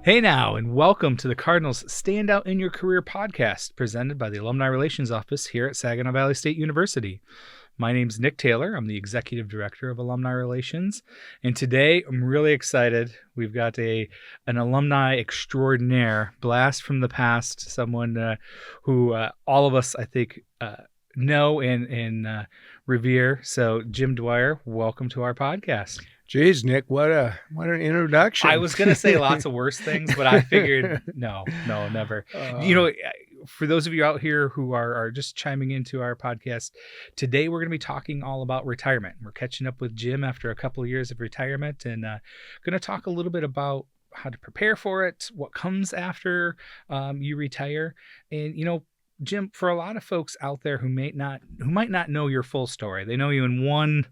Hey now, and welcome to the Cardinals Stand Out in Your Career podcast, presented by the Alumni Relations Office here at Saginaw Valley State University. My name's Nic Taylor. I'm the Executive Director of Alumni Relations, and today I'm really excited. We've got an alumni extraordinaire, blast from the past, someone who all of us, I think, know and revere. So, Jim Dwyer, welcome to our podcast. Geez, Nick, what an introduction. I was going to say lots of worse things, but I figured no, never. For those of you out here who are just chiming into our podcast, today we're going to be talking all about retirement. We're catching up with Jim after a couple of years of retirement and going to talk a little bit about how to prepare for it, what comes after you retire. And, Jim, for a lot of folks out there who might not know your full story, they know you in one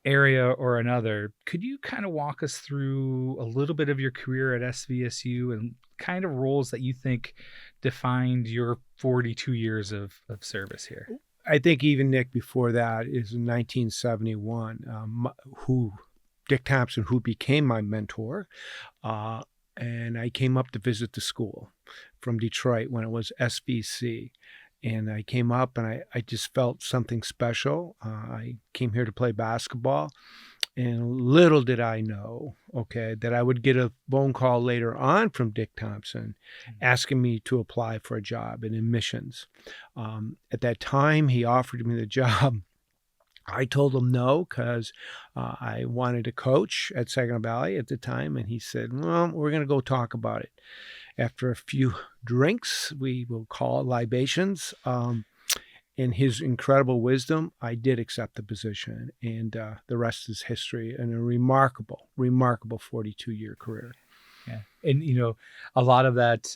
area or another. Could you kind of walk us through a little bit of your career at SVSU and kind of roles that you think defined your 42 years of service here? I think even, Nick, before that is in 1971, Dick Thompson, who became my mentor, and I came up to visit the school from Detroit when it was SVC. And I came up and I just felt something special. I came here to play basketball. And little did I know, that I would get a phone call later on from Dick Thompson asking me to apply for a job in admissions. At that time, he offered me the job. I told him no because I wanted to coach at Saginaw Valley at the time. And he said, well, we're going to go talk about it. After a few drinks, we will call it libations, in his incredible wisdom, I did accept the position. And the rest is history and a remarkable 42-year career. Yeah. And, a lot of that,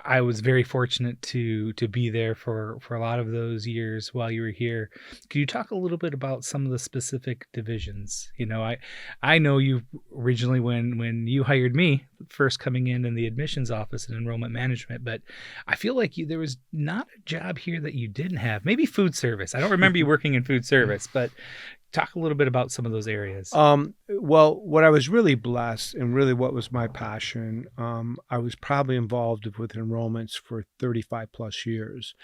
I was very fortunate to be there for a lot of those years while you were here. Could you talk a little bit about some of the specific divisions? I know you originally when you hired me, first coming in the admissions office and enrollment management, but I feel like there was not a job here that you didn't have. Maybe food service. I don't remember you working in food service, but talk a little bit about some of those areas. Well, what I was really blessed and really what was my passion, I was probably involved with enrollments for 35 plus years.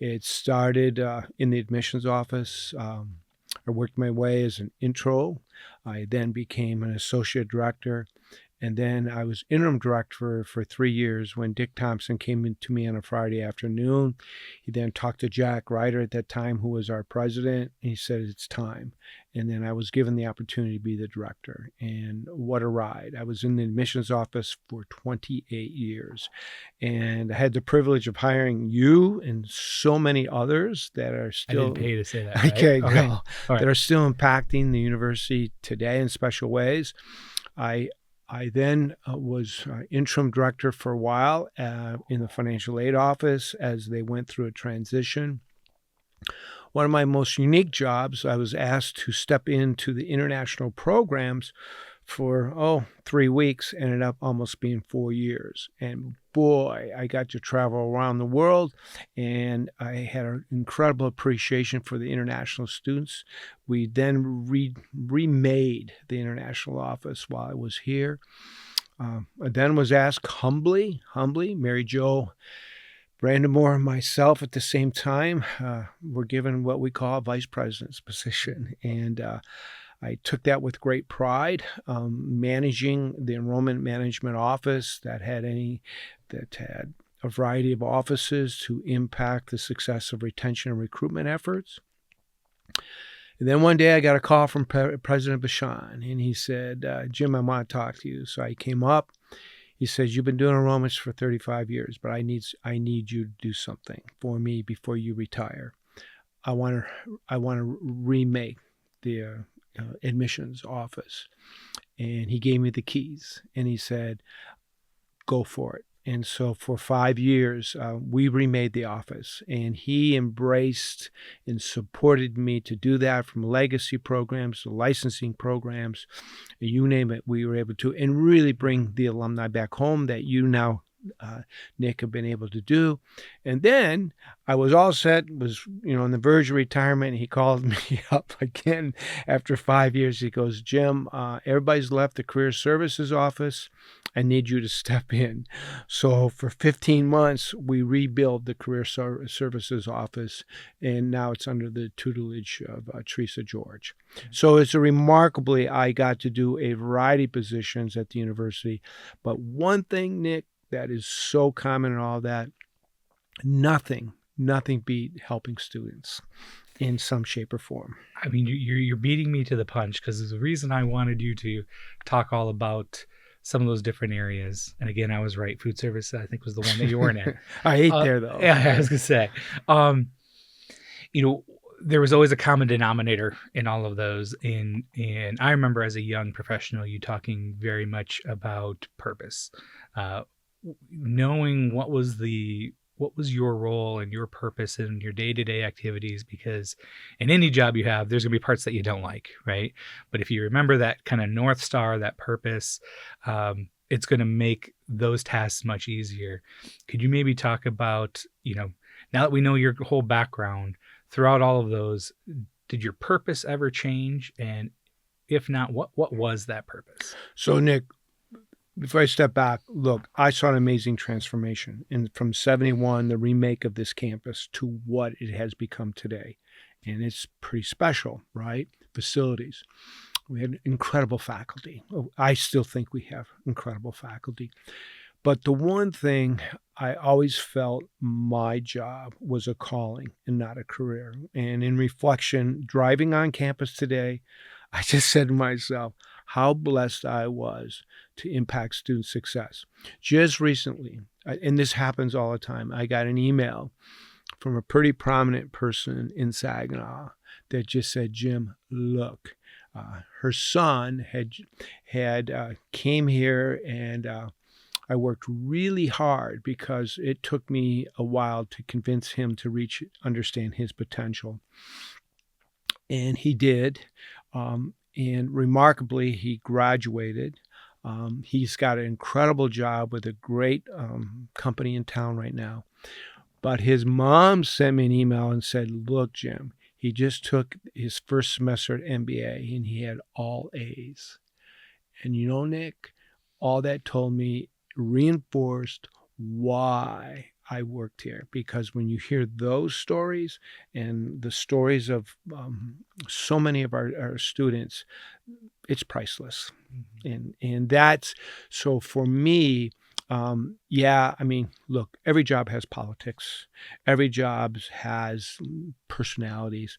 It started in the admissions office. I worked my way as an intro. I then became an associate director. And then I was interim director for 3 years when Dick Thompson came in to me on a Friday afternoon. He then talked to Jack Ryder at that time, who was our president, and he said, it's time. And then I was given the opportunity to be the director. And what a ride. I was in the admissions office for 28 years. And I had the privilege of hiring you and so many others that are still... I didn't pay to say that, right? Okay, okay. No. Right. That are still impacting the university today in special ways. I then was interim director for a while in the financial aid office as they went through a transition. One of my most unique jobs, I was asked to step into the international programs for 3 weeks, ended up almost being 4 years. And boy, I got to travel around the world, and I had an incredible appreciation for the international students. We then remade the international office while I was here. I then was asked humbly, Mary Jo Brandamore and myself at the same time were given what we call a vice president's position. And I took that with great pride, managing the Enrollment Management office that had a variety of offices to impact the success of retention and recruitment efforts. And then one day I got a call from President Bashan, and he said, Jim, I want to talk to you. So I came up. He says, you've been doing enrollments for 35 years, but I need you to do something for me before you retire. I want to remake the admissions office. And he gave me the keys and he said, go for it. And so for 5 years, we remade the office, and he embraced and supported me to do that, from legacy programs to licensing programs, you name it, we were able to, and really bring the alumni back home that you now Nic have been able to do. And then I was all set, was, on the verge of retirement. And he called me up again after 5 years. He goes, Jim, everybody's left the career services office. I need you to step in. So for 15 months, we rebuilt the career services office, and now it's under the tutelage of Teresa George. So it's remarkably, I got to do a variety of positions at the university. But one thing, Nic, that is so common in all that, nothing beat helping students in some shape or form. I mean, you're beating me to the punch, because the reason I wanted you to talk all about some of those different areas, and again, I was right. Food service, I think, was the one that you weren't in. I ate there, though. Yeah, I was gonna say, there was always a common denominator in all of those, and I remember as a young professional, you talking very much about purpose, knowing what was your role and your purpose in your day-to-day activities, because in any job you have, there's going to be parts that you don't like, right? But if you remember that kind of North Star, that purpose, it's going to make those tasks much easier. Could you maybe talk about, now that we know your whole background, throughout all of those, did your purpose ever change? And if not, what was that purpose? So, Nic, before I step back, look, I saw an amazing transformation from 71, the remake of this campus, to what it has become today. And it's pretty special, right? Facilities. We had incredible faculty. I still think we have incredible faculty. But the one thing I always felt my job was a calling and not a career. And in reflection, driving on campus today, I just said to myself, how blessed I was to impact student success. Just recently, and this happens all the time, I got an email from a pretty prominent person in Saginaw that just said, Jim, look, her son had came here, and I worked really hard because it took me a while to convince him to understand his potential. And he did. And remarkably, he graduated. He's got an incredible job with a great company in town right now. But his mom sent me an email and said, look, Jim, he just took his first semester at MBA and he had all A's. And Nic, all that told me reinforced why I worked here, because when you hear those stories and the stories of so many of our students, it's priceless. Mm-hmm. And that's, so for me, look, every job has politics. Every job has personalities.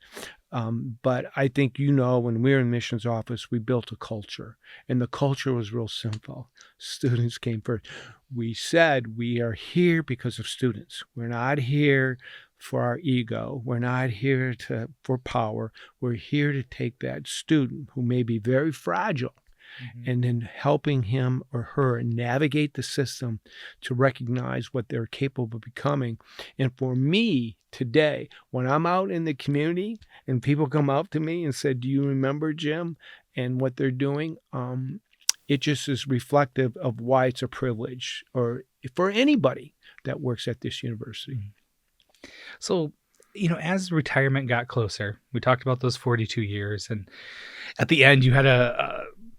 But I think, when we were in admissions office, we built a culture, and the culture was real simple. Students came first. We said we are here because of students. We're not here for our ego. We're not here for power. We're here to take that student who may be very fragile, mm-hmm. and then helping him or her navigate the system to recognize what they're capable of becoming. And for me today, when I'm out in the community and people come up to me and say, do you remember Jim and what they're doing? It just is reflective of why it's a privilege, or for anybody that works at this university. So, as retirement got closer, we talked about those 42 years, and at the end you had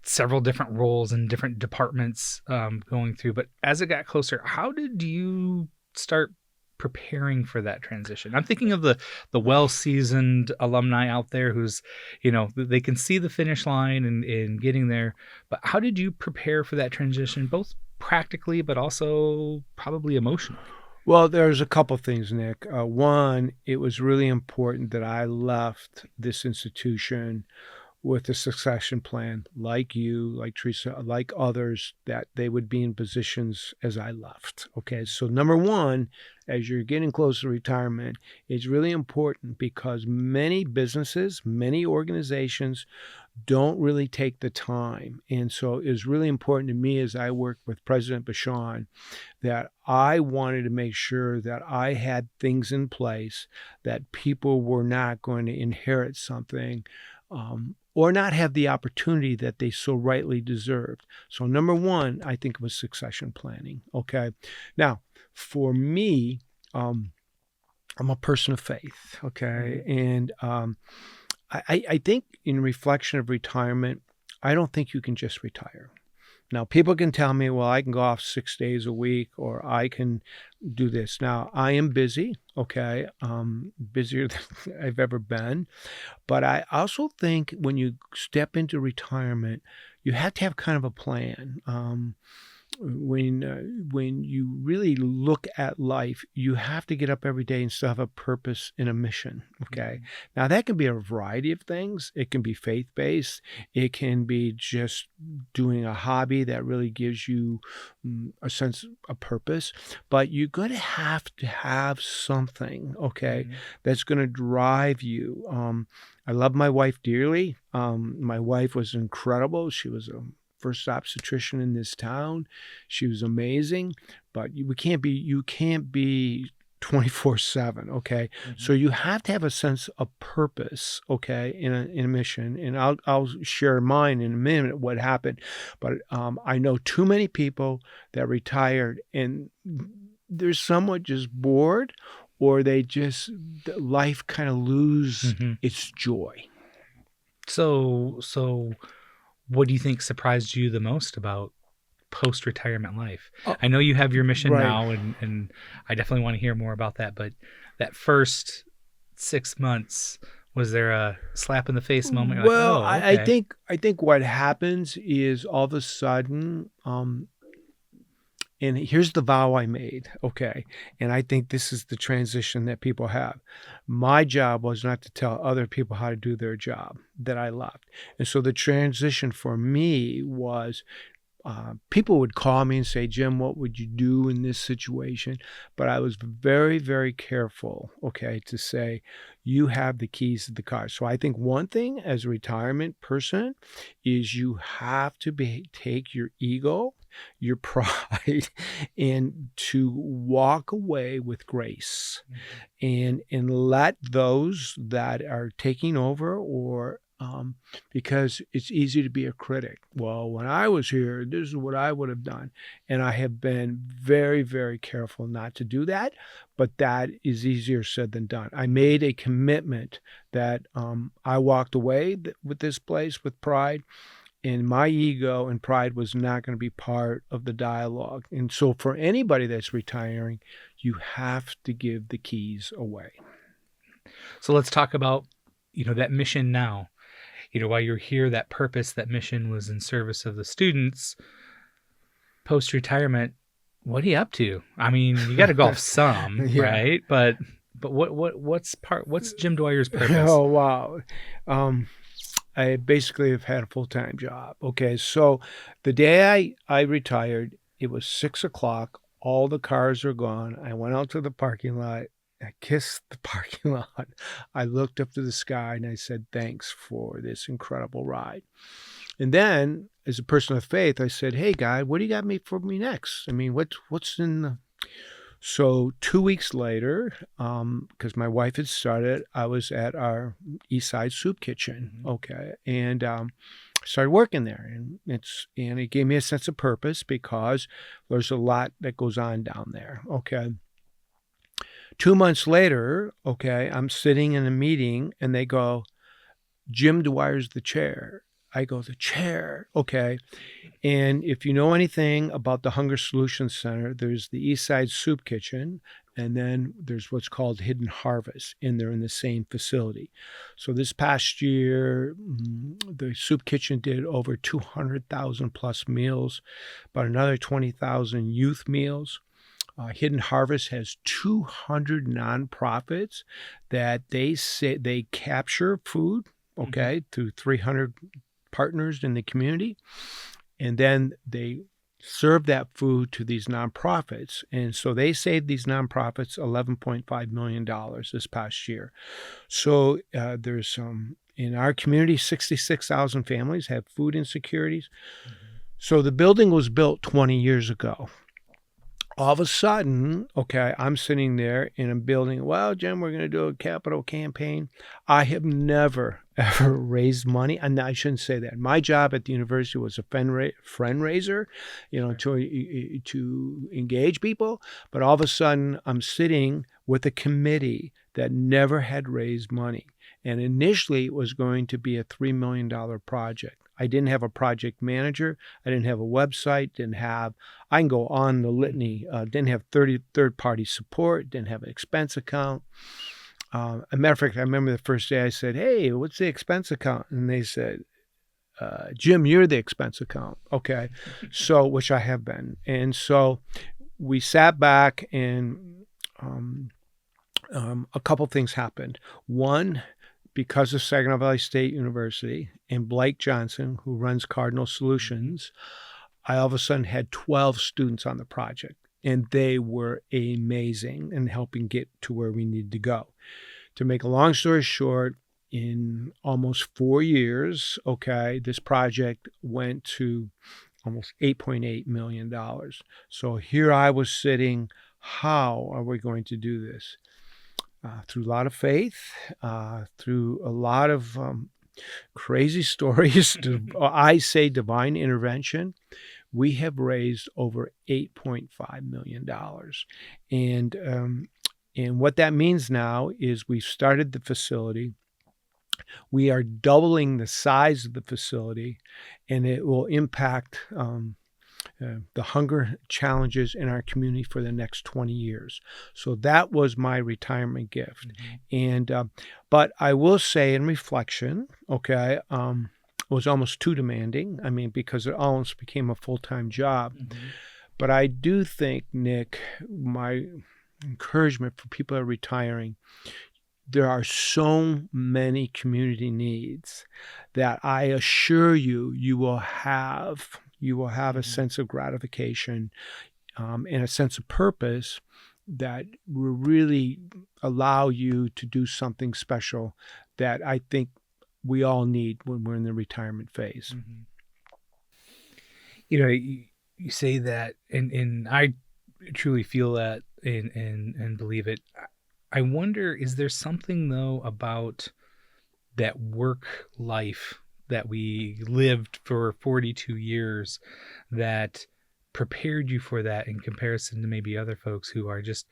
several different roles in different departments going through. But as it got closer, how did you start preparing for that transition? I'm thinking of the well-seasoned alumni out there who's, they can see the finish line and getting there. But how did you prepare for that transition, both practically but also probably emotionally? Well, there's a couple things, Nic. One, it was really important that I left this institution with a succession plan, like you, like Teresa, like others, that they would be in positions as I left. Okay, so number one, as you're getting close to retirement, it's really important because many businesses, many organizations don't really take the time. And so it was really important to me as I worked with President Bashan that I wanted to make sure that I had things in place, that people were not going to inherit something or not have the opportunity that they so rightly deserved. So number one, I think, was succession planning. Okay. Now, for me, I'm a person of faith. Okay. And I think in reflection of retirement, I don't think you can just retire. Now, people can tell me, well, I can go off 6 days a week, or I can do this. Now, I am busy, okay, busier than I've ever been. But I also think when you step into retirement, you have to have kind of a plan. When you really look at life, you have to get up every day and still have a purpose and a mission. Okay. Now that can be a variety of things. It can be faith-based. It can be just doing a hobby that really gives you a sense of purpose. But you're going to have something, okay, that's going to drive you. I love my wife dearly. My wife was incredible. She was a first obstetrician in this town. She was amazing, but you can't be 24/7. Okay. So you have to have a sense of purpose. Okay. In a mission. And I'll share mine in a minute, what happened. But I know too many people that retired and they're somewhat just bored, or life kind of lose its joy. So what do you think surprised you the most about post-retirement life? I know you have your mission now, and I definitely want to hear more about that. But that first 6 months, was there a slap in the face moment? You're Well, like, oh, okay. I think what happens is all of a sudden, and here's the vow I made, okay? And I think this is the transition that people have. My job was not to tell other people how to do their job that I loved. And so the transition for me was people would call me and say, Jim, what would you do in this situation? But I was very, very careful, okay, to say, you have the keys to the car. So I think one thing as a retirement person is you have to take your ego, your pride, and to walk away with grace, and let those that are taking over, or because it's easy to be a critic. Well, when I was here, this is what I would have done. And I have been very, very careful not to do that, but that is easier said than done. I made a commitment that I walked away with this place with pride, and my ego and pride was not going to be part of the dialogue. And so for anybody that's retiring, you have to give the keys away. So let's talk about, that mission now. While you're here, that purpose, that mission was in service of the students. Post-retirement, what are you up to? I mean, you got to golf some, right? But what's Jim Dwyer's purpose? Oh, wow. I basically have had a full-time job. Okay, so the day I retired, it was 6:00. All the cars are gone. I went out to the parking lot. I kissed the parking lot. I looked up to the sky and I said, thanks for this incredible ride. And then, as a person of faith, I said, hey, God, what do you got for me next? I mean, what's in the... So 2 weeks later, because my wife had started, I was at our East Side Soup Kitchen, okay, and started working there, and it gave me a sense of purpose because there's a lot that goes on down there, okay. 2 months later, okay, I'm sitting in a meeting, and they go, Jim Dwyer's the chair. I go, the chair, okay. And if you know anything about the Hunger Solutions Center, there's the East Side Soup Kitchen, and then there's what's called Hidden Harvest, and they're in the same facility. So this past year, the Soup Kitchen did over 200,000 plus meals, about another 20,000 youth meals. Hidden Harvest has 200 nonprofits that they capture food, okay, through 300 partners in the community, and then they serve that food to these nonprofits. And so they saved these nonprofits $11.5 million this past year. So there's in our community, 66,000 families have food insecurities. So the building was built 20 years ago. all of a sudden, okay, I'm sitting there in a building. Well, Jim, we're going to do a capital campaign. I have never, ever raised money. And I shouldn't say that. My job at the university was a friend raiser, to engage people. But all of a sudden, I'm sitting with a committee that never had raised money. And initially, it was going to be a $3 million project. I didn't have a project manager. I didn't have a website. I can go on the litany. Didn't have third-party support. Didn't have an expense account. As a matter of fact, I remember the first day I said, "Hey, what's the expense account?" And they said, "Jim, you're the expense account." Okay, so which I have been. And so we sat back, and a couple things happened. One, because of Saginaw Valley State University and Blake Johnson, who runs Cardinals Solutions, I all of a sudden had 12 students on the project, and they were amazing in helping get to where we need to go. To make a long story short, in almost 4 years, okay, this project went to almost $8.8 million. So here I was sitting, how are we going to do this? Through a lot of faith, through a lot of crazy stories, I say divine intervention, we have raised over $8.5 million. And what that means now is we've started the facility. We are doubling the size of the facility, and it will impact the hunger challenges in our community for the next 20 years. So that was my retirement gift. Mm-hmm. And but I will say in reflection, okay, it was almost too demanding. I mean, because it almost became a full-time job. Mm-hmm. But I do think, Nick, my encouragement for people that are retiring, there are so many community needs that I assure you, you will have a sense of gratification and a sense of purpose that will really allow you to do something special that I think we all need when we're in the retirement phase. Mm-hmm. You say that, and I truly feel that and believe it. I wonder, is there something, though, about that work life that we lived for 42 years that prepared you for that in comparison to maybe other folks who are just,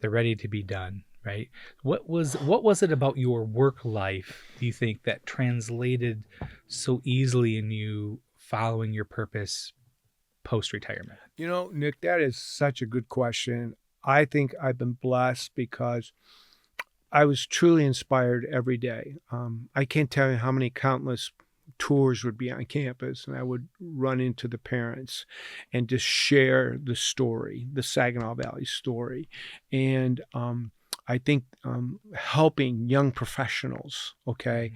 they're ready to be done, right? What was it about your work life, do you think, that translated so easily in you following your purpose post-retirement? Nick, that is such a good question. I think I've been blessed because I was truly inspired every day. I can't tell you how many countless tours would be on campus, and I would run into the parents and just share the story, the Saginaw Valley story. And I think helping young professionals, okay,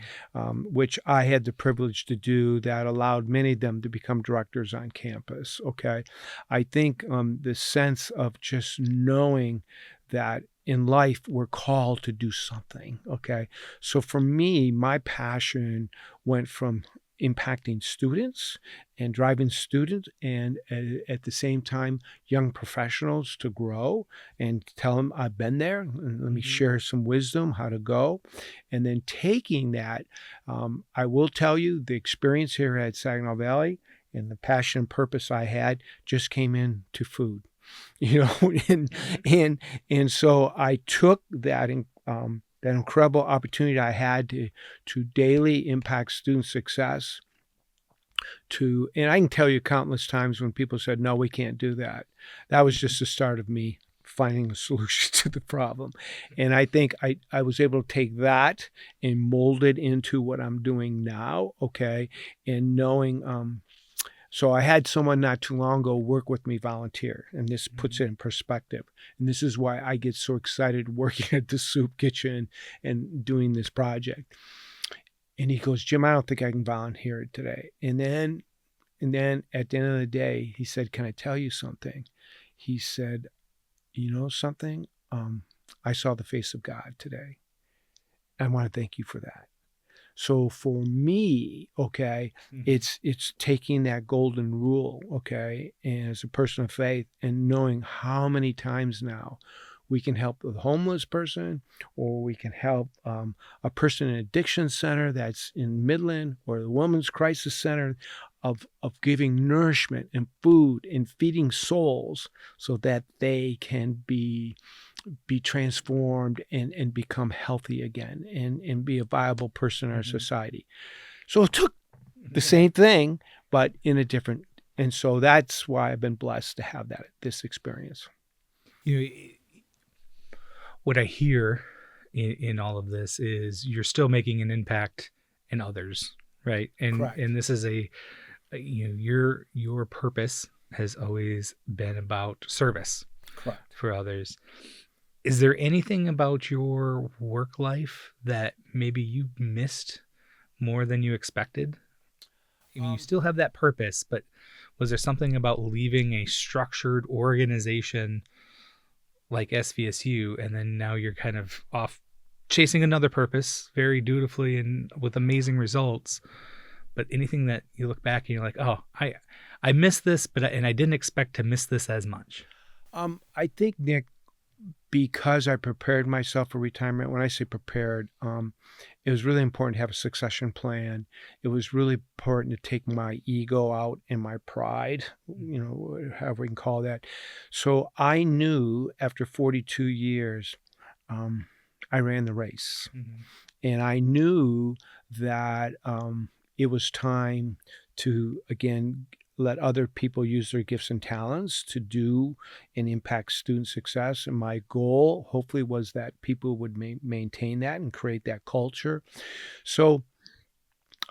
which I had the privilege to do, that allowed many of them to become directors on campus, okay. I think the sense of just knowing that in life we're called to do something, okay. So for me, my passion went from impacting students and driving students, and at the same time young professionals to grow and tell them I've been there and let me share some wisdom how to go. And then taking that, I will tell you, the experience here at Saginaw Valley and the passion and purpose I had just came into food, and so I took that that incredible opportunity I had to daily impact student success. And I can tell you countless times when people said, no, we can't do that. That was just the start of me finding a solution to the problem. And I think I was able to take that and mold it into what I'm doing now, okay, and knowing so I had someone not too long ago work with me, volunteer, and this puts it in perspective. And this is why I get so excited working at the soup kitchen and doing this project. And he goes, Jim, I don't think I can volunteer today. And then at the end of the day, he said, can I tell you something? He said, you know something? I saw the face of God today. I want to thank you for that. So for me, okay, it's taking that golden rule, okay, and as a person of faith and knowing how many times now we can help a homeless person, or we can help a person in addiction center that's in Midland, or the Women's Crisis Center, of giving nourishment and food and feeding souls so that they can be transformed and become healthy again and be a viable person in our society. So it took the same thing, but in a different, and so that's why I've been blessed to have this experience. You know, what I hear in all of this is you're still making an impact in others, right? And Correct. And this is your purpose has always been about service. Correct. For others. Is there anything about your work life that maybe you missed more than you expected? I mean, you still have that purpose, but was there something about leaving a structured organization like SVSU, and then now you're kind of off chasing another purpose very dutifully and with amazing results? But anything that you look back and you're like, oh, I missed this, and I didn't expect to miss this as much. I think, Nick, because I prepared myself for retirement, when I say prepared, it was really important to have a succession plan. It was really important to take my ego out and my pride, however we can call that. So I knew after 42 years, I ran the race. And I knew that it was time to, again, let other people use their gifts and talents to do and impact student success. And my goal, hopefully, was that people would maintain that and create that culture. So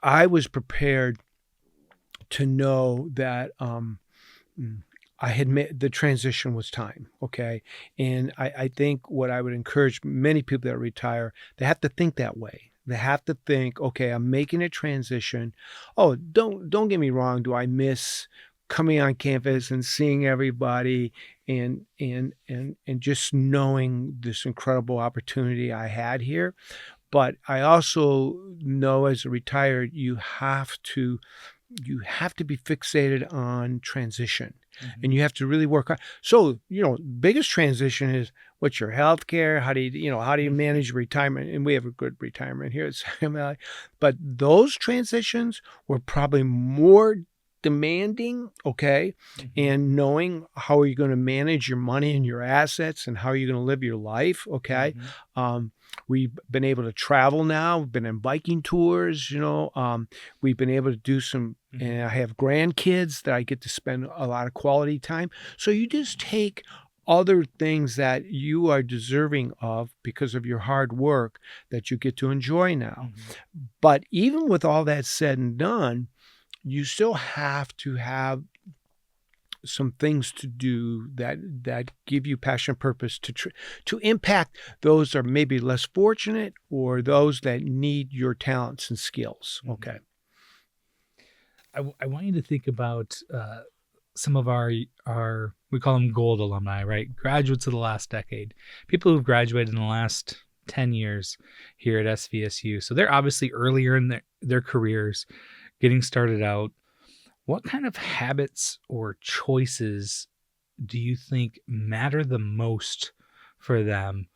I was prepared to know that I had made the transition was time. Okay. And I think what I would encourage many people that retire, they have to think that way. They have to think, okay, I'm making a transition. Oh, don't get me wrong. Do I miss coming on campus and seeing everybody and just knowing this incredible opportunity I had here? But I also know as a retired, you have to be fixated on transition. And you have to really work on. So, biggest transition is what's your health care? How do you manage retirement? And we have a good retirement here at Samuel. But those transitions were probably more demanding, okay? And knowing how are you going to manage your money and your assets and how are you going to live your life, okay? We've been able to travel now. We've been on biking tours, we've been able to do some, and I have grandkids that I get to spend a lot of quality time. So you just take other things that you are deserving of because of your hard work that you get to enjoy now. But even with all that said and done, you still have to have some things to do that give you passion and purpose to impact those that are maybe less fortunate or those that need your talents and skills. Okay. I want you to think about some of our we call them gold alumni, right? Graduates of the last decade, people who've graduated in the last 10 years here at SVSU. So they're obviously earlier in their careers, getting started out. What kind of habits or choices do you think matter the most for them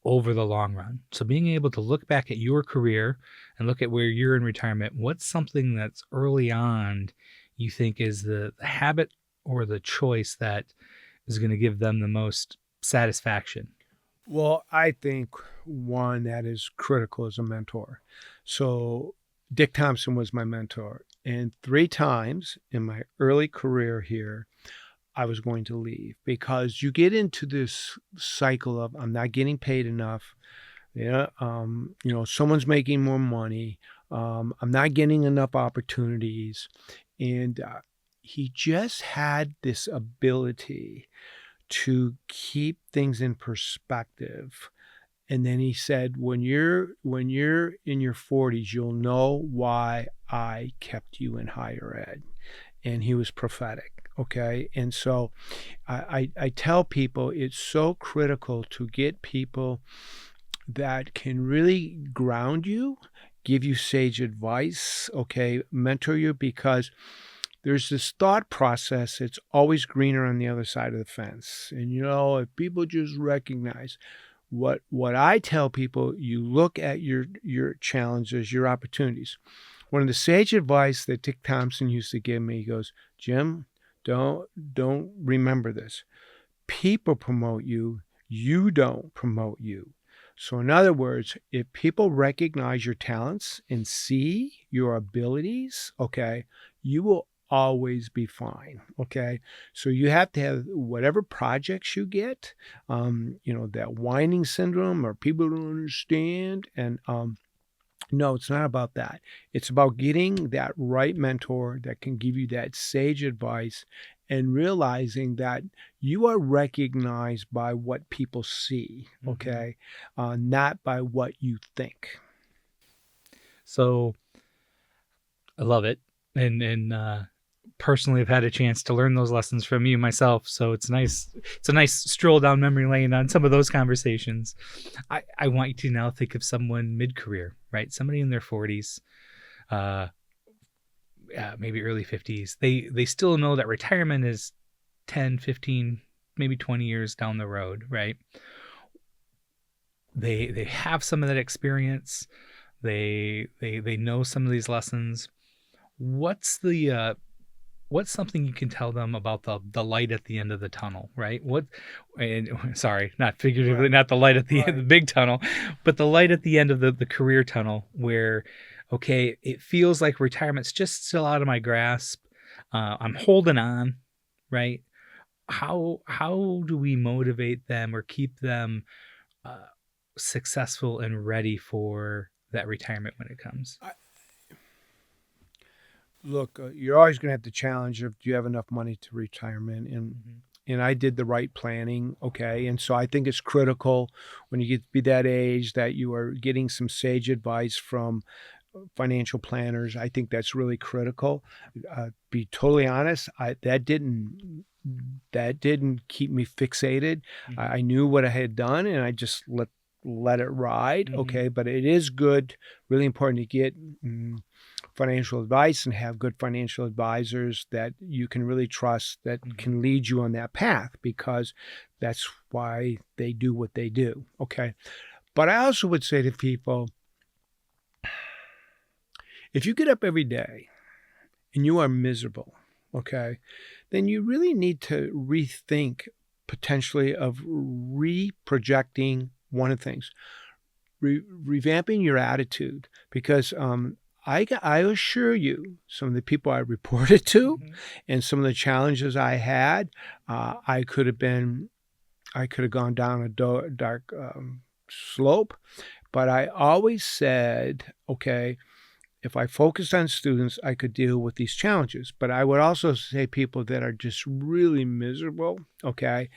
over the long run? So being able to look back at your career and look at where you're in retirement, what's something that's early on you think is the habit or the choice that is going to give them the most satisfaction? Well, I think one that is critical is a mentor. So Dick Thompson was my mentor. And 3 times in my early career here, I was going to leave because you get into this cycle of I'm not getting paid enough. Someone's making more money. I'm not getting enough opportunities. And he just had this ability to keep things in perspective. And then he said, when you're in your 40s, you'll know why I kept you in higher ed. And he was prophetic. Okay. And so I tell people it's so critical to get people that can really ground you give you sage advice, okay, mentor you, because there's this thought process. It's always greener on the other side of the fence. And, if people just recognize what I tell people, you look at your challenges, your opportunities. One of the sage advice that Dick Thompson used to give me, he goes, Jim, don't remember this. People promote you. You don't promote you. So in other words, if people recognize your talents and see your abilities, okay, you will always be fine. Okay. So you have to have whatever projects you get, that whining syndrome or people don't understand. And, no, it's not about that. It's about getting that right mentor that can give you that sage advice and realizing that you are recognized by what people see, okay, not by what you think. So I love it. And personally, I've had a chance to learn those lessons from you myself. So it's nice. It's a nice stroll down memory lane on some of those conversations. I want you to now think of someone mid-career, right? Somebody in their 40s, maybe early 50s. They still know that retirement is 10, 15, maybe 20 years down the road, right? They have some of that experience. They know some of these lessons. What's something you can tell them about the light at the end of the tunnel, right? Sorry, not figuratively, not the light at the end of the big tunnel, but the light at the end of the career tunnel where, okay, it feels like retirement's just still out of my grasp. I'm holding on, right? How do we motivate them or keep them successful and ready for that retirement when it comes? Look, you're always going to have the challenge of, do you have enough money to retirement? And I did the right planning, okay? And so I think it's critical when you get to be that age that you are getting some sage advice from financial planners. I think that's really critical. Be totally honest, that didn't keep me fixated. I knew what I had done, and I just let it ride, okay? But it is good, really important to get financial advice and have good financial advisors that you can really trust that can lead you on that path, because that's why they do what they do, okay? But I also would say to people, if you get up every day and you are miserable, okay, then you really need to rethink potentially of reprojecting one of the things, revamping your attitude, because I assure you, some of the people I reported to and some of the challenges I had, I could have gone down a dark slope. But I always said, okay, if I focused on students, I could deal with these challenges. But I would also say people that are just really miserable, okay,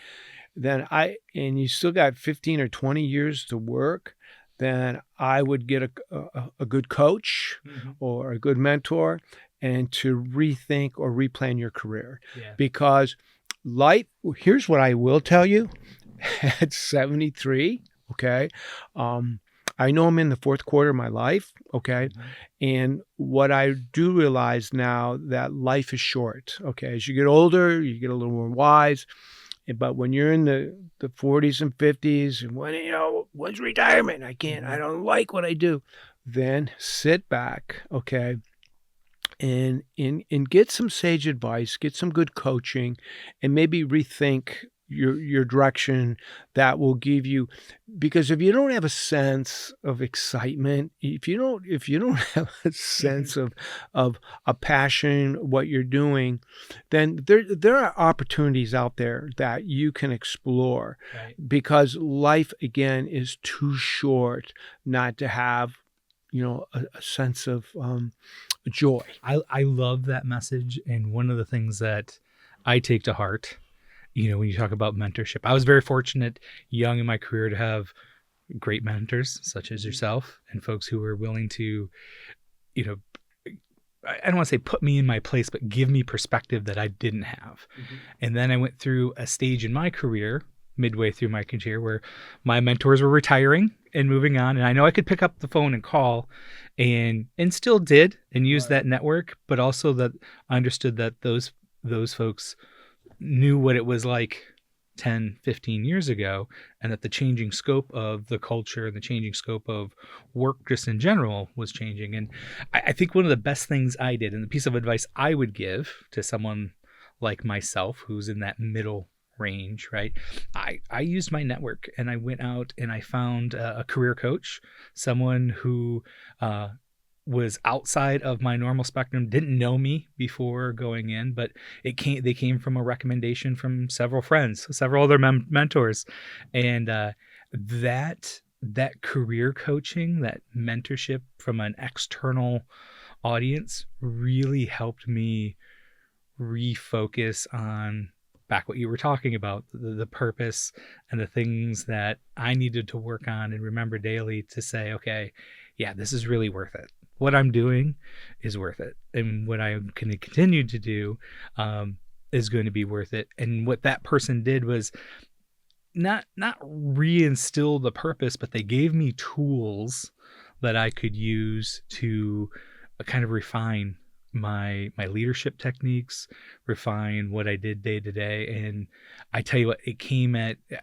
then and you still got 15 or 20 years to work, then I would get a good coach or a good mentor and to rethink or replan your career. Yeah. Because here's what I will tell you, at 73, okay, I know I'm in the fourth quarter of my life, okay, and what I do realize now that life is short, okay? As you get older, you get a little more wise. But when you're in the 40s and 50s, and when's retirement? I don't like what I do. Then sit back, okay, and get some sage advice, get some good coaching, and maybe rethink your direction that will give you, because if you don't have a sense of excitement, if you don't have a sense of a passion, what you're doing, then there are opportunities out there that you can explore, right? Because life, again, is too short not to have a sense of joy. I love that message, and one of the things that I take to heart, when you talk about mentorship, I was very fortunate young in my career to have great mentors such as yourself and folks who were willing to, I don't want to say put me in my place, but give me perspective that I didn't have. And then I went through a stage in my career midway through my career where my mentors were retiring and moving on. And I know I could pick up the phone and call and still did and use that network, but also that I understood that those folks knew what it was like 10, 15 years ago, and that the changing scope of the culture and the changing scope of work just in general was changing. And I think one of the best things I did, and the piece of advice I would give to someone like myself who's in that middle range, right? I used my network and I went out and I found a career coach, someone who was outside of my normal spectrum, didn't know me before going in, but they came from a recommendation from several friends, several other mentors. And that career coaching, that mentorship from an external audience really helped me refocus on back what you were talking about, the purpose and the things that I needed to work on and remember daily to say, okay, yeah, this is really worth it. What I'm doing is worth it. And what I'm going to continue to do is going to be worth it. And what that person did was not reinstill the purpose, but they gave me tools that I could use to kind of refine my leadership techniques, refine what I did day to day. And I tell you what,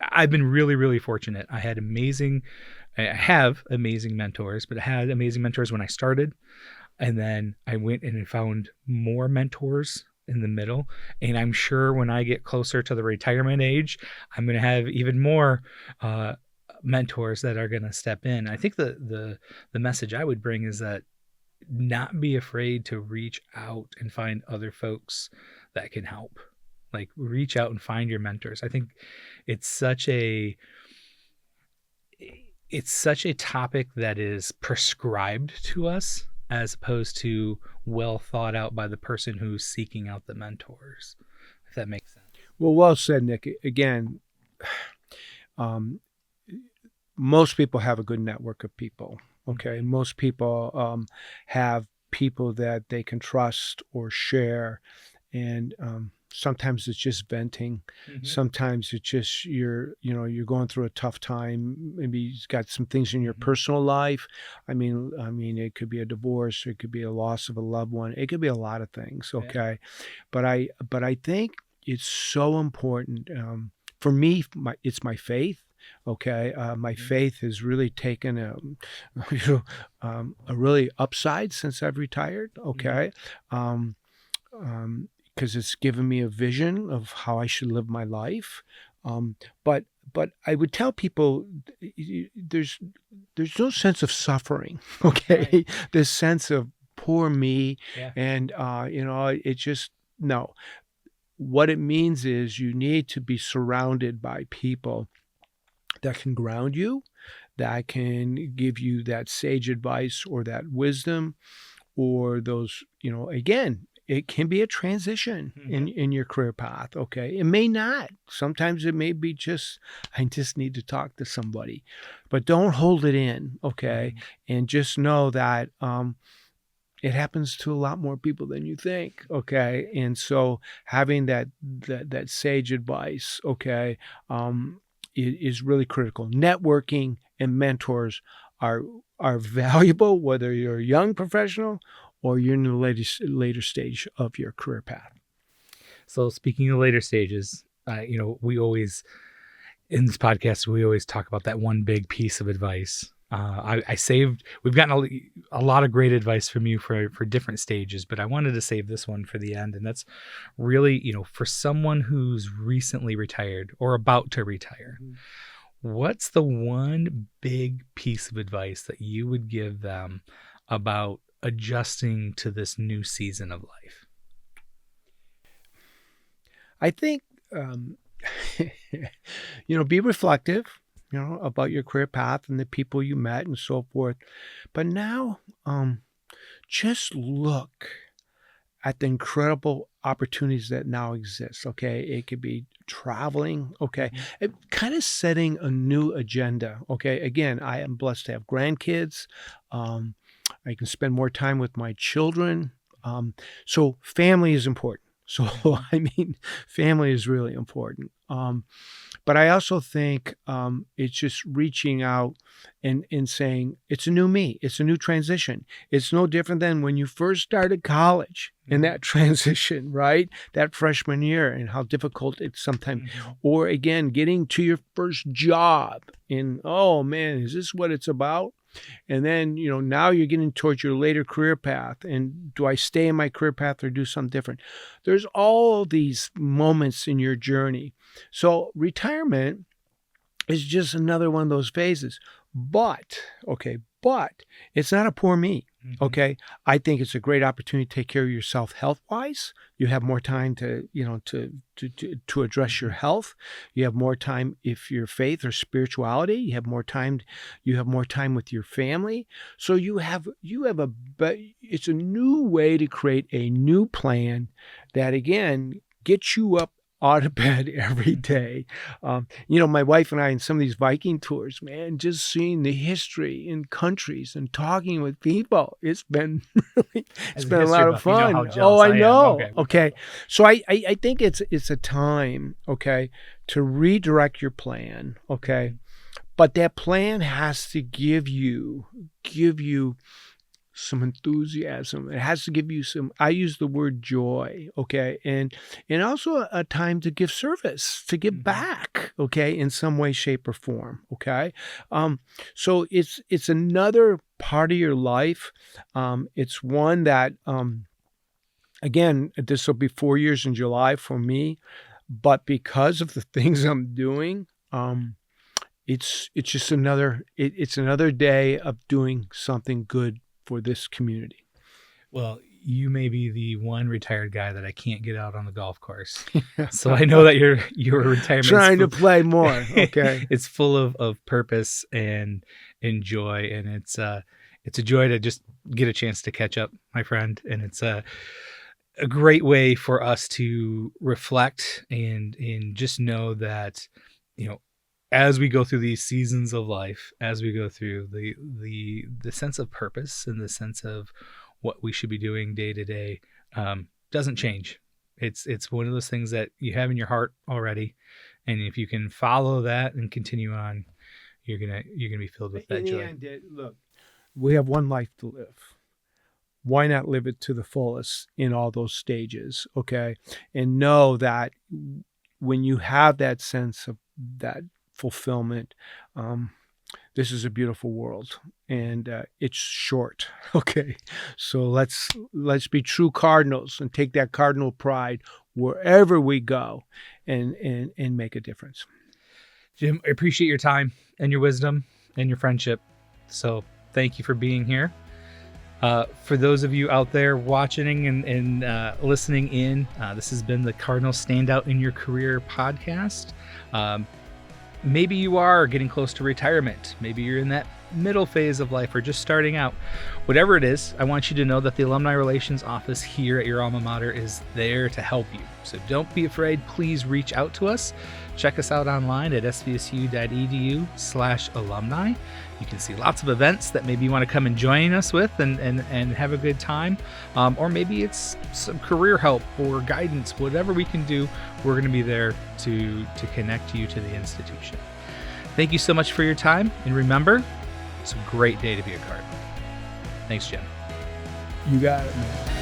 I've been really, really fortunate. I have amazing mentors, but I had amazing mentors when I started. And then I went and found more mentors in the middle. And I'm sure when I get closer to the retirement age, I'm going to have even more mentors that are going to step in. I think the message I would bring is that not be afraid to reach out and find other folks that can help. Like, reach out and find your mentors. I think it's such a topic that is prescribed to us as opposed to well thought out by the person who's seeking out the mentors, if that makes sense. Well said, Nick. Again, most people have a good network of people. Okay. Most people have people that they can trust or share. And sometimes it's just venting. Mm-hmm. Sometimes it's just you're going through a tough time. Maybe you've got some things in your personal life. I mean, it could be a divorce. It could be a loss of a loved one. It could be a lot of things. Okay. Yeah. But I think it's so important. For me, it's my faith. Okay. My faith has really taken a really upside since I've retired. Okay. Because it's given me a vision of how I should live my life. But I would tell people there's no sense of suffering. Okay. Right. This sense of poor me. Yeah. And, it just, no. What it means is you need to be surrounded by people that can ground you, that can give you that sage advice or that wisdom, or those, again, it can be a transition in your career path. Okay. It may not. Sometimes it may be I just need to talk to somebody, but don't hold it in. Okay. And just know that, it happens to a lot more people than you think. Okay. And so having that sage advice, okay, is really critical. Networking and mentors are valuable, whether you're a young professional or you're in the later stage of your career path. So speaking of later stages, we always, in this podcast, we always talk about that one big piece of advice. We've gotten a lot of great advice from you for different stages, but I wanted to save this one for the end. And that's really, for someone who's recently retired or about to retire, what's the one big piece of advice that you would give them about adjusting to this new season of life? I think, be reflective, about your career path and the people you met and so forth. But now, just look at the incredible opportunities that now exist. Okay. It could be traveling. Okay. Kind of setting a new agenda. Okay. Again, I am blessed to have grandkids. I can spend more time with my children. So family is important. So, I mean, family is really important. But I also think it's just reaching out and saying, it's a new me. It's a new transition. It's no different than when you first started college and that transition, right? That freshman year and how difficult it's sometimes. Or again, getting to your first job and, oh man, is this what it's about? And then, now you're getting towards your later career path. And do I stay in my career path or do something different? There's all these moments in your journey. So retirement is just another one of those phases. But it's not a poor me. Okay. I think it's a great opportunity to take care of yourself health-wise. You have more time to address your health. You have more time if your faith or spirituality. You have more time with your family. So it's a new way to create a new plan that again gets you up out of bed every day. My wife and I in some of these Viking tours, man, just seeing the history in countries and talking with people, it's been a lot of fun. I know. Okay. So I think it's a time, okay, to redirect your plan, okay? But that plan has to give you some enthusiasm. It has to give you I use the word joy, okay? And also a time to give service, to give back, okay, in some way, shape, or form, okay? So it's another part of your life. It's one that, again, this will be 4 years in July for me, but because of the things I'm doing, it's just another day of doing something good for this community. Well, you may be the one retired guy that I can't get out on the golf course. So I know that your retirement trying to play more. Okay. It's full of purpose and joy. And it's a joy to just get a chance to catch up, my friend. And it's a great way for us to reflect and just know that, as we go through these seasons of life, as we go through the sense of purpose and the sense of what we should be doing day to day, doesn't change. It's one of those things that you have in your heart already, and if you can follow that and continue on, you're gonna be filled with that joy. Look, we have one life to live. Why not live it to the fullest in all those stages? Okay, and know that when you have that sense of that fulfillment, this is a beautiful world, and it's short. Okay, so let's be true Cardinals and take that Cardinal pride wherever we go, and make a difference. Jim, I appreciate your time and your wisdom and your friendship. So thank you for being here. For those of you out there watching and listening in, this has been the Cardinals Stand Out in Your Career podcast. Maybe you are getting close to retirement. Maybe you're in that middle phase of life or just starting out. Whatever it is, I want you to know that the Alumni Relations Office here at your alma mater is there to help you. So don't be afraid. Please reach out to us. Check us out online at svsu.edu/alumni. You can see lots of events that maybe you want to come and join us with and have a good time. Or maybe it's some career help or guidance. Whatever we can do, we're going to be there to connect you to the institution. Thank you so much for your time. And remember, it's a great day to be a Cardinal. Thanks, Jim. You got it, man.